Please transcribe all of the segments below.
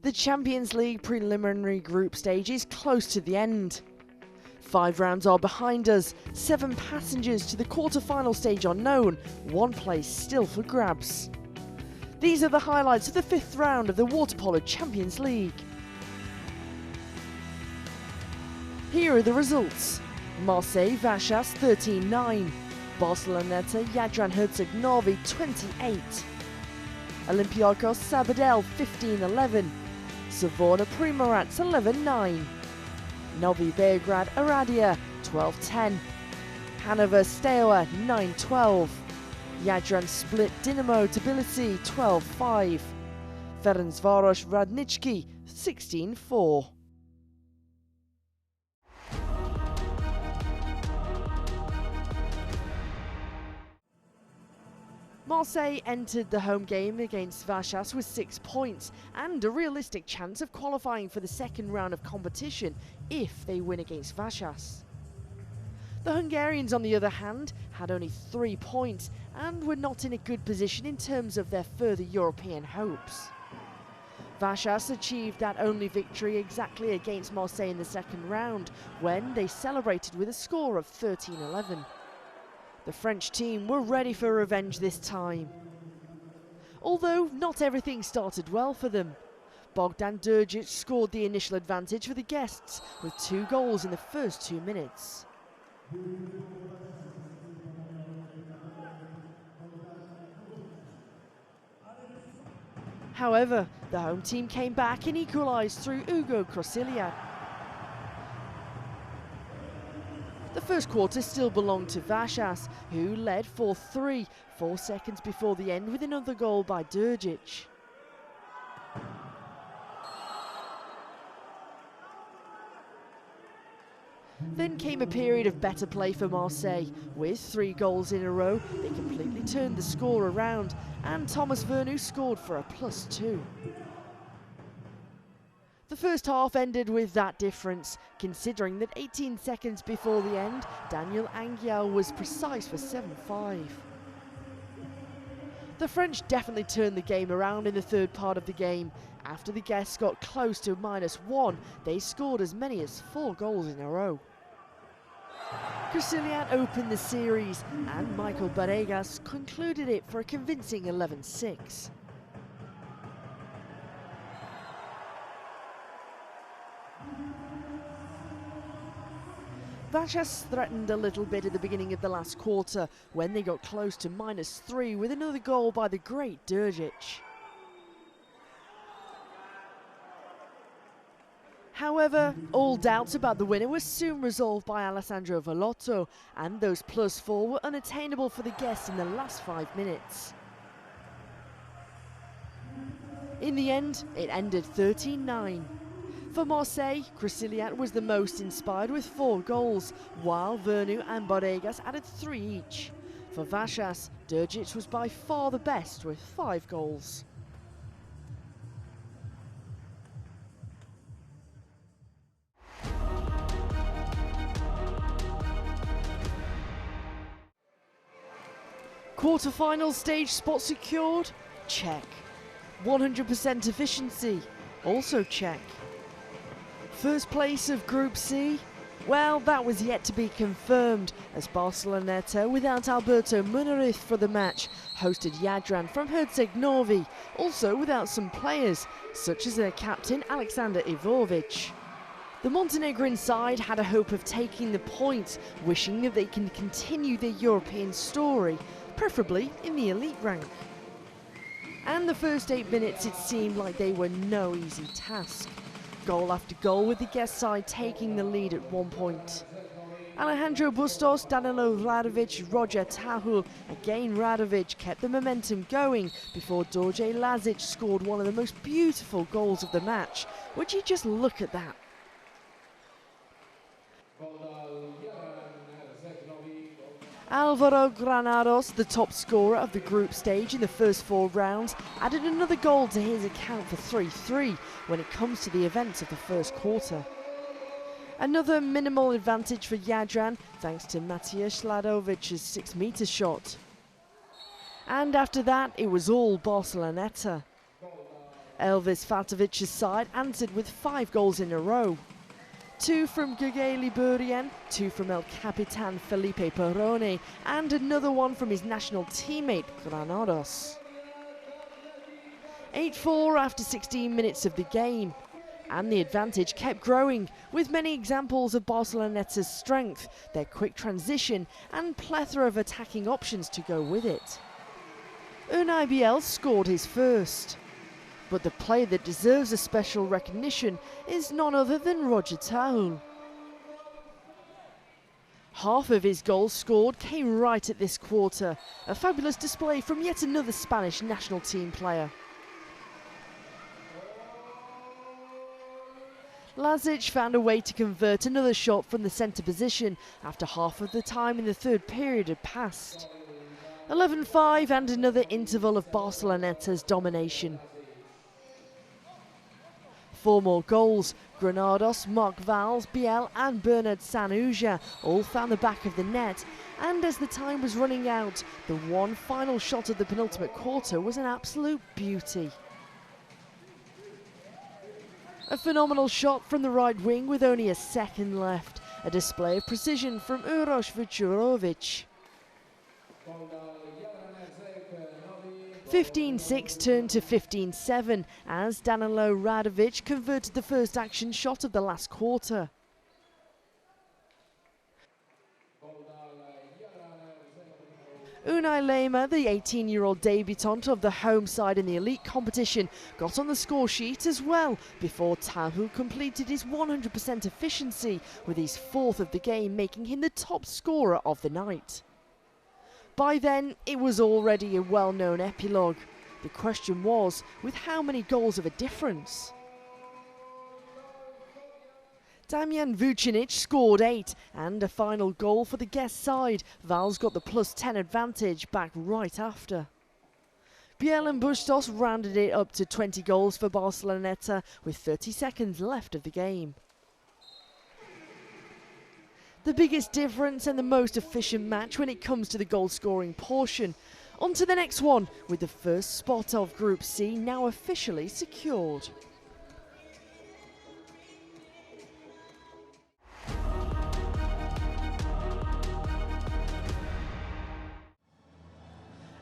The Champions League preliminary group stage is close to the end. 5 rounds are behind us, 7 passengers to the quarter-final stage are known, 1 place still for grabs. These are the highlights of the 5th round of the Waterpolo Champions League. Here are the results. Marseilles Vass 13-9, Barcelona Yadram Novi 28, Olympiacos Sabadell 15-11, Savona Primorats 11-9, Novi Beograd Oradea 12-10, Hanover Steaua 9-12, Yadran split Dinamo Tbilisi 12-5, Ferencvaros Radnice 16-4. Marseille entered the home game against Vass with 6 points and a realistic chance of qualifying for the second round of competition if they win against Vass. The Hungarians, on the other hand, had only 3 points and were not in a good position in terms of their further European hopes. Vass achieved that only victory exactly against Marseille in the second round when they celebrated with a score of 13-11. The French team were ready for revenge this time. Although not everything started well for them. Bogdan Drgic scored the initial advantage for the guests with 2 goals in the first 2 minutes. However, the home team came back and equalised through Ugo Crosiliat. The first quarter still belonged to Vass, who led 4-3, 4 seconds before the end with another goal by Drgic. Then came a period of better play for Marseille. With 3 goals in a row, they completely turned the score around, and Thomas Vernu scored for a +2. The first half ended with that difference, considering that 18 seconds before the end, Daniel Anguial was precise for 7-5. The French definitely turned the game around in the third part of the game. After the guests got close to -1, they scored as many as 4 goals in a row. Crosiliat opened the series, and Michael Barregas concluded it for a convincing 11-6. Vass threatened a little bit at the beginning of the last quarter when they got close to -3 with another goal by the great Drgic. However, all doubts about the winner were soon resolved by Alessandro Vallotto, and those +4 were unattainable for the guests in the last 5 minutes. In the end, it ended 13-9. For Marseille, Crosiliat was the most inspired with 4 goals, while Vernu and Barregas added 3 each. For Vass, Drgic was by far the best with 5 goals. Quarter-final stage spot secured? Check. 100% efficiency? Also check. First place of Group C? Well, that was yet to be confirmed, as Barcelona, without Alberto Munarriz for the match, hosted Yadran from Novi, also without some players, such as their captain Alexander Ivovic. The Montenegrin side had a hope of taking the points, wishing that they can continue their European story, preferably in the elite rank. And the first 8 minutes it seemed like they were no easy task. Goal after goal with the guest side taking the lead at 1 point. Alejandro Bustos, Danilo Radovic, Roger Tahul, again Radovic kept the momentum going before Dorje Lazic scored one of the most beautiful goals of the match. Would you just look at that? Alvaro Granados, the top scorer of the group stage in the first 4 rounds, added another goal to his account for 3-3 when it comes to the events of the first quarter. Another minimal advantage for Yadran thanks to Matija Sladovic's 6-metre shot. And after that, it was all Barcelona. Elvis Fatovic's side answered with 5 goals in a row. 2 from Gugeli Burien, 2 from El Capitan Felipe Perrone, and another one from his national teammate Granados. 8-4 after 16 minutes of the game, and the advantage kept growing, with many examples of Barcelonetta's strength, their quick transition and plethora of attacking options to go with it. Unai Biel scored his first. But the player that deserves a special recognition is none other than Roger Tahul. Half of his goals scored came right at this quarter, a fabulous display from yet another Spanish national team player. Lazic found a way to convert another shot from the centre position after half of the time in the third period had passed. 11-5 and another interval of Barcelonetta's domination. 4 more goals. Granados, Marc Valls, Biel and Bernard Sanuja all found the back of the net, and as the time was running out, the one final shot of the penultimate quarter was an absolute beauty. A phenomenal shot from the right wing with only a second left, a display of precision from Uroš Vučurović. 15-6 turned to 15-7 as Danilo Radovic converted the first action shot of the last quarter. Unai Lema, the 18-year-old debutant of the home side in the elite competition, got on the score sheet as well before Tahul completed his 100% efficiency with his 4th of the game, making him the top scorer of the night. By then, it was already a well-known epilogue. The question was, with how many goals of a difference? Damian Vucinic scored 8, and a final goal for the guest side. Valls got the +10 advantage back right after. Biel and Bustos rounded it up to 20 goals for Barceloneta with 30 seconds left of the game. The biggest difference and the most efficient match when it comes to the goal-scoring portion. On to the next one, with the first spot of Group C now officially secured.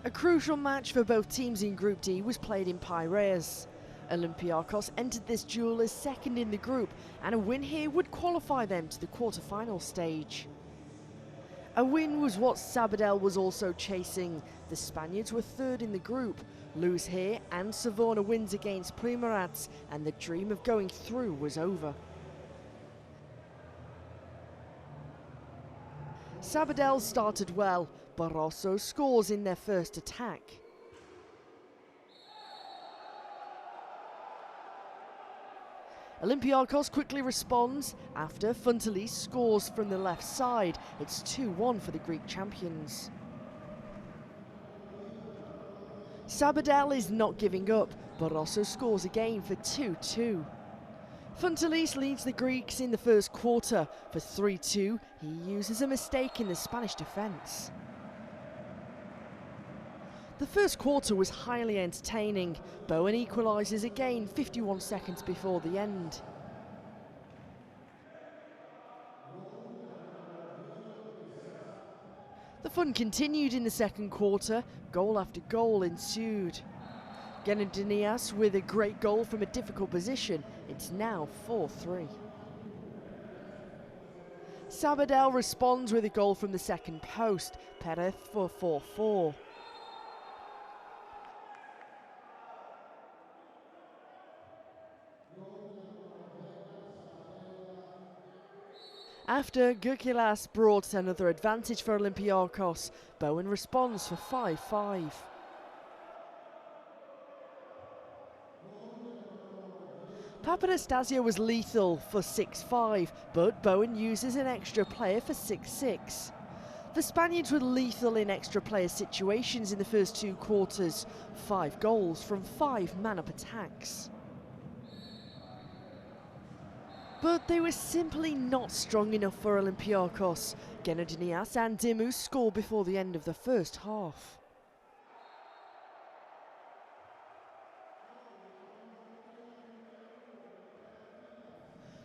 A crucial match for both teams in Group D was played in Piraeus. Olympiacos entered this duel as second in the group, and a win here would qualify them to the quarter-final stage. A win was what Sabadell was also chasing. The Spaniards were third in the group. Lose here and Savona wins against Primorats, and the dream of going through was over. Sabadell started well. Barroso scores in their first attack. Olympiacos quickly responds after Funtelis scores from the left side. It's 2-1 for the Greek champions. Sabadell is not giving up. Barroso scores again for 2-2. Funtelis leads the Greeks in the first quarter. For 3-2, he uses a mistake in the Spanish defence. The first quarter was highly entertaining. Bowen equalises again 51 seconds before the end. The fun continued in the second quarter. Goal after goal ensued. Genadinias with a great goal from a difficult position. It's now 4-3. Sabadell responds with a goal from the second post. Perez for 4-4. After Gukilas brought another advantage for Olympiacos, Bowen responds for 5-5. Papanastasio was lethal for 6-5, but Bowen uses an extra player for 6-6. The Spaniards were lethal in extra player situations in the first 2 quarters, 5 goals from 5 man-up attacks. But they were simply not strong enough for Olympiacos. Genadinias and Dimu score before the end of the first half.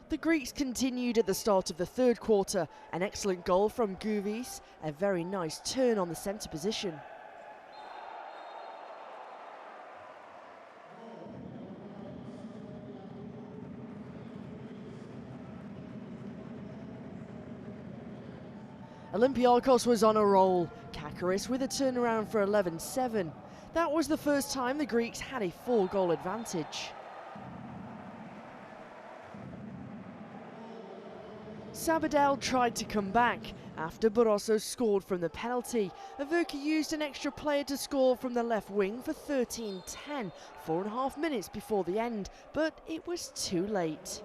The Greeks continued at the start of the third quarter. An excellent goal from Guvis, a very nice turn on the centre position. Olympiacos was on a roll. Kakaris with a turnaround for 11-7. That was the first time the Greeks had a 4-goal advantage. Sabadell tried to come back after Barroso scored from the penalty. Averka used an extra player to score from the left wing for 13-10, 4.5 minutes before the end, but it was too late.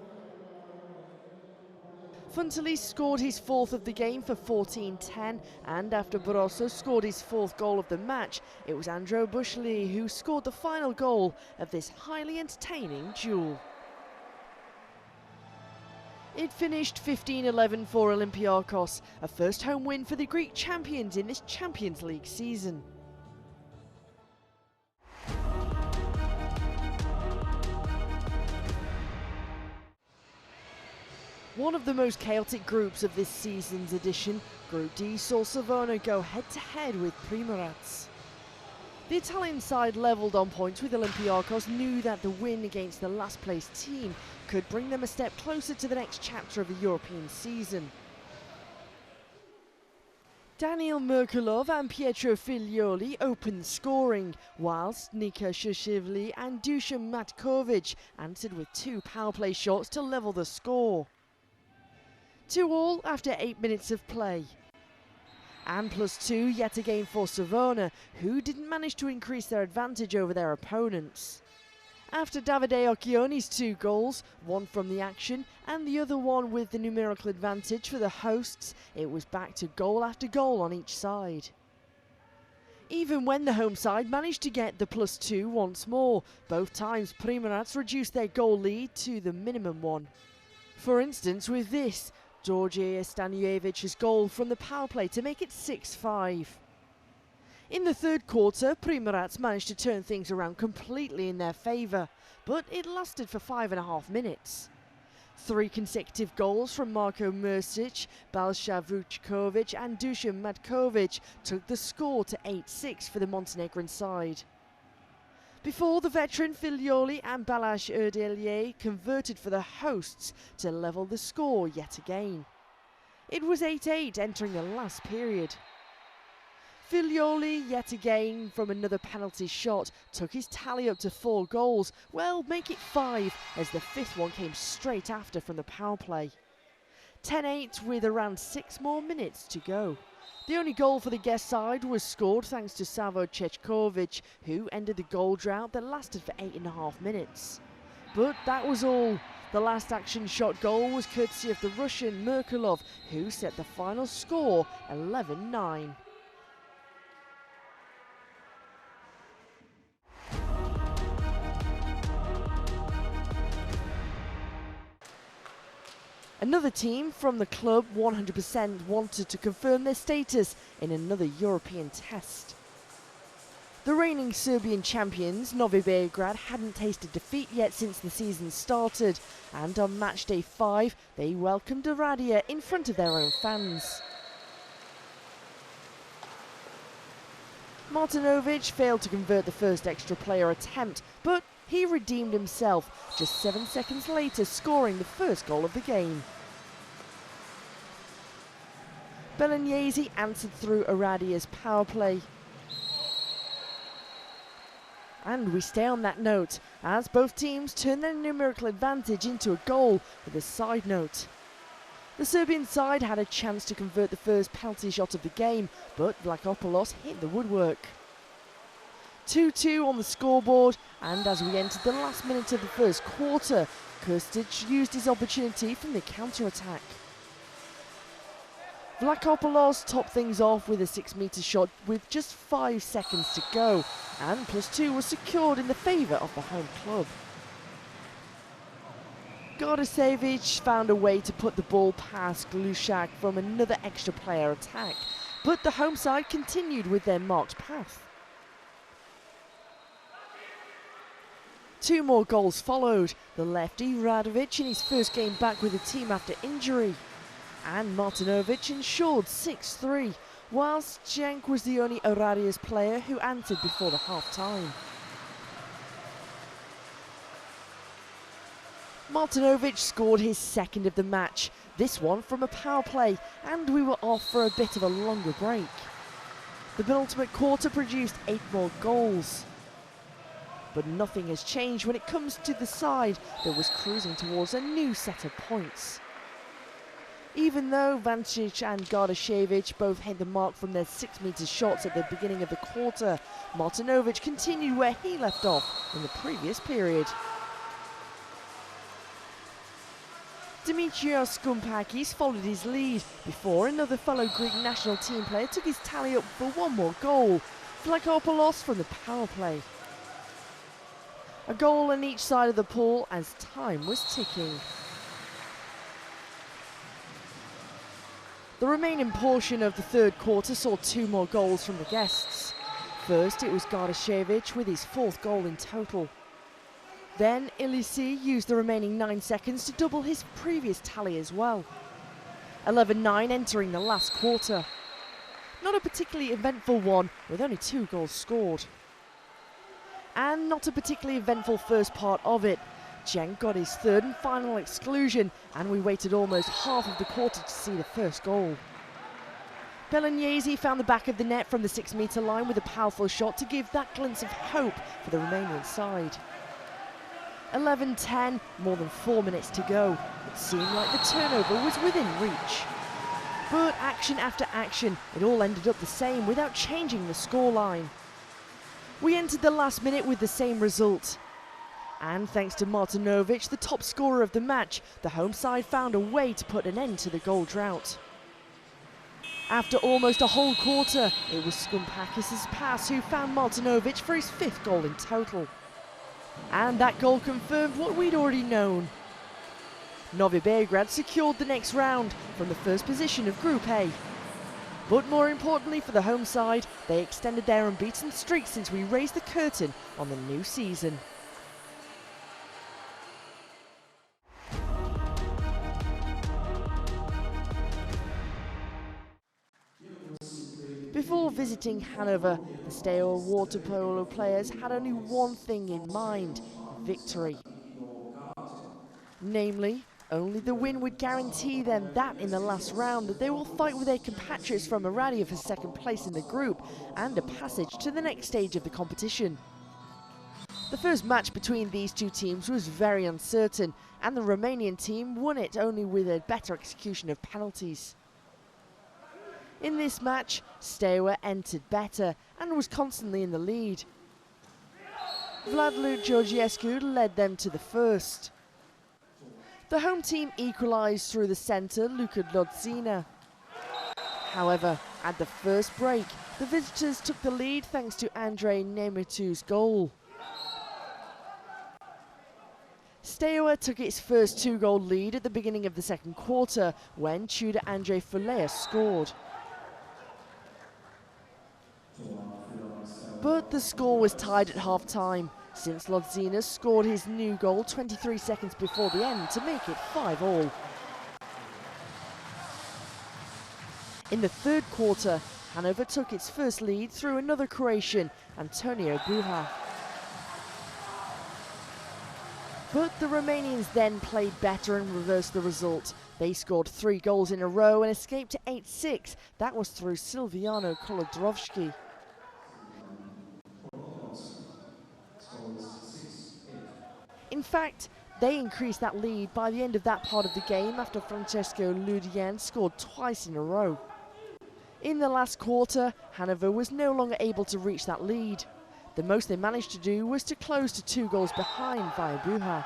Funtelis scored his 4th of the game for 14-10, and after Barroso scored his 4th goal of the match, it was Andrew Bushli who scored the final goal of this highly entertaining duel. It finished 15-11 for Olympiacos, a first home win for the Greek champions in this Champions League season. One of the most chaotic groups of this season's edition, Group D saw Savona go head-to-head with Primorac. The Italian side levelled on points with Olympiacos, knew that the win against the last-placed team could bring them a step closer to the next chapter of the European season. Daniel Merkulov and Pietro Figlioli opened scoring, whilst Nika Shashivli and Dusan Matkovic answered with 2 power play shots to level the score. 2-2 after 8 minutes of play. And +2 yet again for Savona, who didn't manage to increase their advantage over their opponents. After Davide Occhioni's 2 goals, one from the action and the other one with the numerical advantage for the hosts, it was back to goal after goal on each side. Even when the home side managed to get the +2 once more, both times Primorac reduced their goal lead to the minimum one. For instance, with this, George Stanievic's goal from the power play to make it 6-5. In the third quarter, Primorac managed to turn things around completely in their favour, but it lasted for 5.5 minutes. 3 consecutive goals from Marko Mrsic, Balša Vučković and Dusan Matkovic took the score to 8-6 for the Montenegrin side. Before the veteran Figlioli and Balázs Erdélyi converted for the hosts to level the score yet again. It was 8-8 entering the last period. Figlioli yet again from another penalty shot took his tally up to 4 goals, well, make it 5 as the 5th one came straight after from the power play. 10-8 with around 6 more minutes to go. The only goal for the guest side was scored thanks to Savo Cechkovic, who ended the goal drought that lasted for 8.5 minutes. But that was all. The last action shot goal was courtesy of the Russian Merkulov, who set the final score 11-9. Another team from the club 100% wanted to confirm their status in another European test. The reigning Serbian champions, Novi Beograd, hadn't tasted defeat yet since the season started, and on Matchday 5 they welcomed Oradea in front of their own fans. Martinovic failed to convert the first extra player attempt, but he redeemed himself, just 7 seconds later scoring the first goal of the game. Bolognese answered through Oradea's power play. And we stay on that note, as both teams turn their numerical advantage into a goal with a side note. The Serbian side had a chance to convert the first penalty shot of the game, but Vlachopolos hit the woodwork. 2-2 on the scoreboard, and as we entered the last minute of the first quarter, Krstic used his opportunity from the counter-attack. Vlachopolos topped things off with a 6-metre shot with just 5 seconds to go, and +2 was secured in the favour of the home club. Gordasevic found a way to put the ball past Glushak from another extra player attack, but the home side continued with their marked path. 2 more goals followed, the lefty Radovic in his first game back with the team after injury. And Martinovic ensured 6-3, whilst Cenk was the only Oradea's player who answered before the half-time. Martinovic scored his second of the match, this one from a power play, and we were off for a bit of a longer break. The penultimate quarter produced 8 more goals. But nothing has changed when it comes to the side that was cruising towards a new set of points. Even though Vancic and Gardashevich both hit the mark from their 6-metre shots at the beginning of the quarter, Martinovic continued where he left off in the previous period. Dimitrios Skoumpakis followed his lead before another fellow Greek national team player took his tally up for 1 more goal, Vlachopoulos from the power play. A goal on each side of the pool as time was ticking. The remaining portion of the third quarter saw 2 more goals from the guests. First, it was Gardashevich with his 4th goal in total. Then Ilisi used the remaining 9 seconds to double his previous tally as well. 11-9 entering the last quarter. Not a particularly eventful one, with only 2 goals scored. And not a particularly eventful first part of it. Cenk got his 3rd and final exclusion, and we waited almost half of the quarter to see the first goal. Bolognese found the back of the net from the 6-metre line with a powerful shot to give that glimpse of hope for the Romanian side. 11-10, more than 4 minutes to go. It seemed like the turnover was within reach. But action after action, it all ended up the same without changing the scoreline. We entered the last minute with the same result. And thanks to Martinovic, the top scorer of the match, the home side found a way to put an end to the goal drought. After almost a whole quarter, it was Skoumpakis' pass who found Martinovic for his 5th goal in total. And that goal confirmed what we'd already known. Novi Beograd secured the next round from the first position of Group A. But more importantly for the home side, they extended their unbeaten streak since we raised the curtain on the new season. Before visiting Hanover, the Steaua Waterpolo players had only one thing in mind: victory. Namely, only the win would guarantee them that in the last round that they will fight with their compatriots from Oradea for 2nd place in the group and a passage to the next stage of the competition. The first match between these two teams was very uncertain, and the Romanian team won it only with a better execution of penalties. In this match, Steaua entered better and was constantly in the lead. Vlad Georgiescu led them to the first. The home team equalised through the centre, Luka Lodzina. However, at the first break, the visitors took the lead thanks to Andrei Nemitu's goal. Steaua took its first 2-goal lead at the beginning of the second quarter when Tudor Andrei Fulea scored. But the score was tied at half-time, since Lodzina scored his new goal 23 seconds before the end to make it 5-all. In the third quarter, Hanover took its first lead through another Croatian, Antonio Buha. But the Romanians then played better and reversed the result. They scored 3 goals in a row and escaped to 8-6. That was through Silviano Kolodrovski. In fact, they increased that lead by the end of that part of the game after Francesco Ludien scored twice in a row. In the last quarter, Hanover was no longer able to reach that lead. The most they managed to do was to close to 2 goals behind via Buha.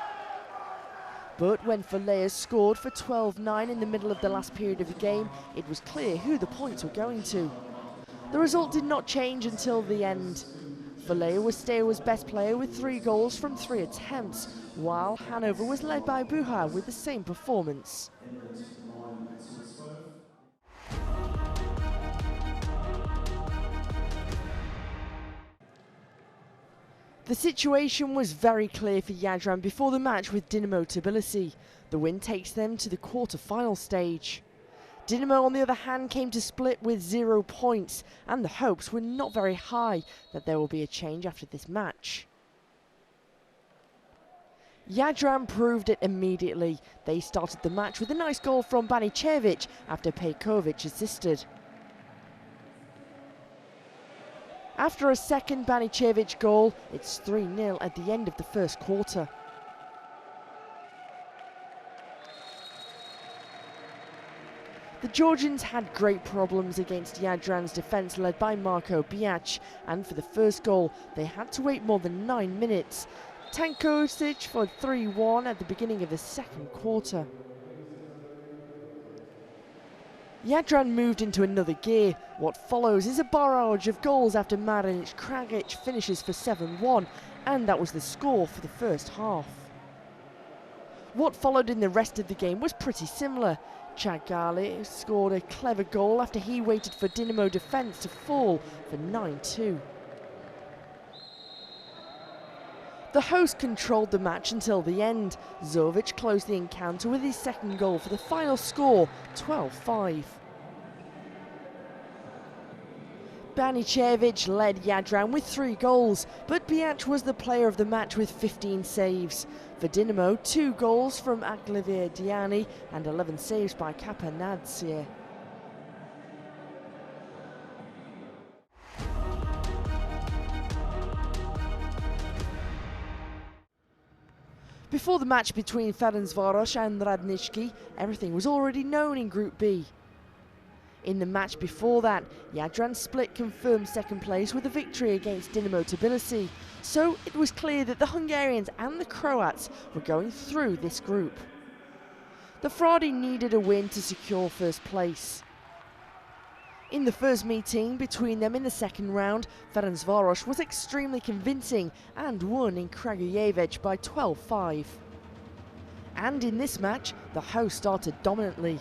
But when Fulea scored for 12-9 in the middle of the last period of the game, it was clear who the points were going to. The result did not change until the end. Fulea was Steaua's best player with 3 goals from 3 attempts, while Hanover was led by Buha with the same performance. The situation was very clear for Yadram before the match with Dinamo Tbilisi. The win takes them to the quarter-final stage. Dinamo, on the other hand, came to Split with 0 points, and the hopes were not very high that there will be a change after this match. Yadram proved it immediately. They started the match with a nice goal from Banicevic after Pejkovic assisted. After a second Banicevic goal, it's 3-0 at the end of the first quarter. The Georgians had great problems against Yadran's defence led by Marko Bijac, and for the first goal they had to wait more than 9 minutes. Tankosic followed 3-1 at the beginning of the second quarter. Yadran moved into another gear. What follows is a barrage of goals after Marinic Kragic finishes for 7-1, and that was the score for the first half. What followed in the rest of the game was pretty similar. Chagali scored a clever goal after he waited for Dinamo defence to fall for 9-2. The host controlled the match until the end. Zovic closed the encounter with his second goal for the final score, 12-5. Banicevic led Yadram with 3 goals, but Bijac was the player of the match with 15 saves. For Dinamo, 2 goals from Aglivir Diani and 11 saves by Kapanadzir. Before the match between Ferencvaros and Radnice, everything was already known in Group B. In the match before that, Yadran Split confirmed second place with a victory against Dinamo Tbilisi, so it was clear that the Hungarians and the Croats were going through this group. The Fradi needed a win to secure first place. In the first meeting between them in the second round, Ferencvaros was extremely convincing and won in Kragujevac by 12-5. And in this match, the host started dominantly.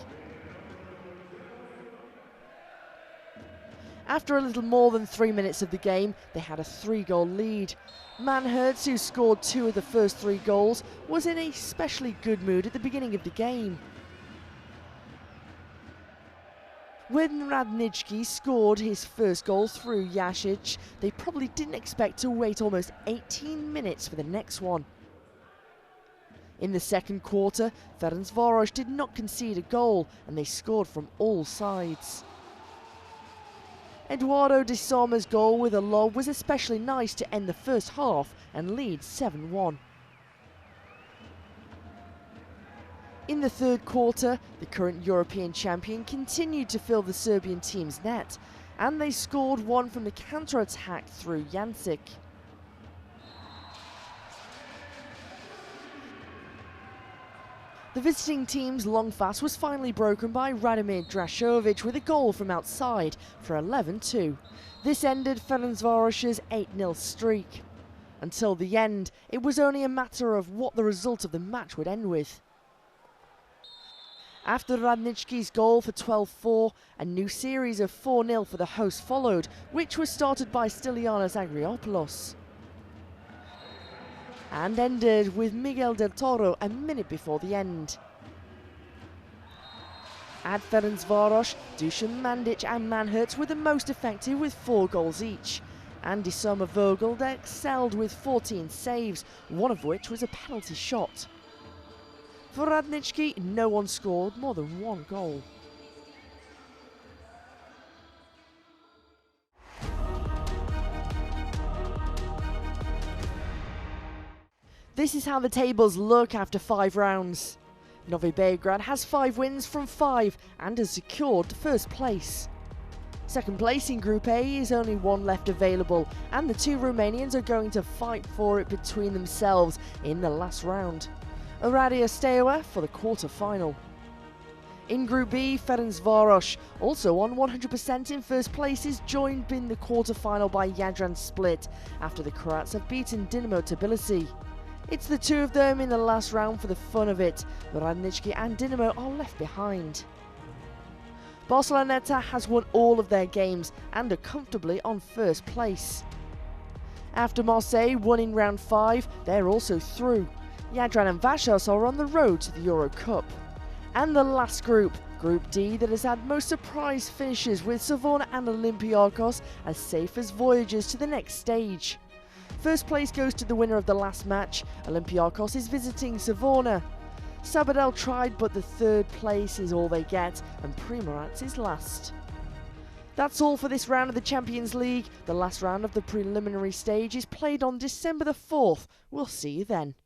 After a little more than 3 minutes of the game, they had a 3-goal lead. Manhertz, who scored 2 of the first 3 goals, was in a especially good mood at the beginning of the game. When Radnički scored his first goal through Jasic, they probably didn't expect to wait almost 18 minutes for the next one. In the second quarter, Ferencvaros did not concede a goal and they scored from all sides. Eduardo de Soma's goal with a lob was especially nice to end the first half and lead 7-1. In the third quarter, the current European champion continued to fill the Serbian team's net, and they scored one from the counter-attack through Jancic. The visiting team's long fast was finally broken by Radomir Drašović with a goal from outside for 11-2. This ended Ferencvaros's 8-0 streak. Until the end, it was only a matter of what the result of the match would end with. After Radnički's goal for 12-4, a new series of 4-0 for the host followed, which was started by Stylianos Agriopoulos. And ended with Miguel del Toro a minute before the end. At Ferencvaros, Dusan Mandic and Manhertz were the most effective with 4 goals each. And de Soma Vogel excelled with 14 saves, one of which was a penalty shot. For Radnički, no one scored more than 1 goal. This is how the tables look after 5 rounds. Novi Beograd has 5 wins from 5 and has secured first place. Second place in Group A is only 1 left available, and the 2 Romanians are going to fight for it between themselves in the last round. Oradea Steaua for the quarter-final. In Group B, Ferencvaros, also on 100% in first place, is joined in the quarter-final by Yadran Split after the Croats have beaten Dinamo Tbilisi. It's the 2 of them in the last round for the fun of it. Radnički and Dinamo are left behind. Barcelona has won all of their games and are comfortably on first place. After Marseille won in round 5, they're also through. Yadram and Vass are on the road to the Euro Cup. And the last group, Group D, that has had most surprise finishes with Savona and Olympiacos as safe as voyagers to the next stage. First place goes to the winner of the last match. Olympiacos is visiting Savona. Sabadell tried, but the third place is all they get, and Primorat's is last. That's all for this round of the Champions League. The last round of the preliminary stage is played on December the 4th. We'll see you then.